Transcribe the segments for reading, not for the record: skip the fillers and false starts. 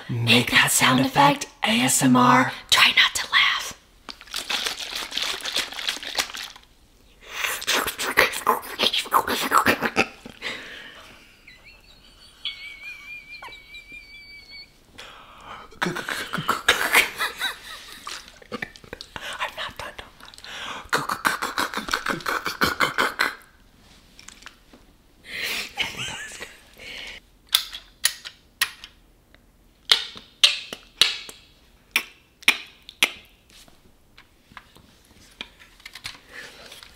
Make that sound effect ASMR. Try not to laugh. I'm not done.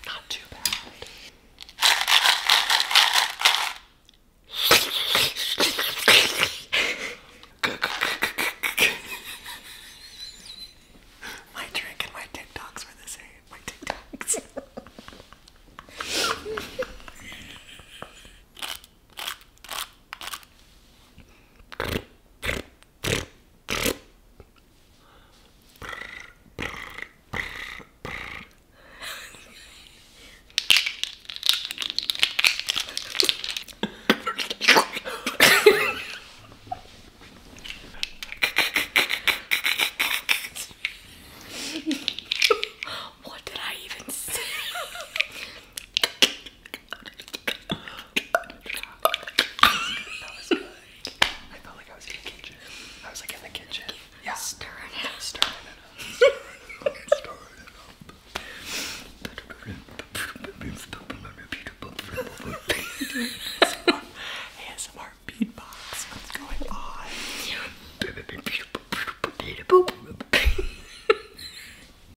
Not too bad. My drink and my TikToks were the same. My TikToks. What did I even say? That was good. I felt like I was in the kitchen. I was like in the kitchen. Yeah. Stirring it up. Stirring it up. Stirring it up.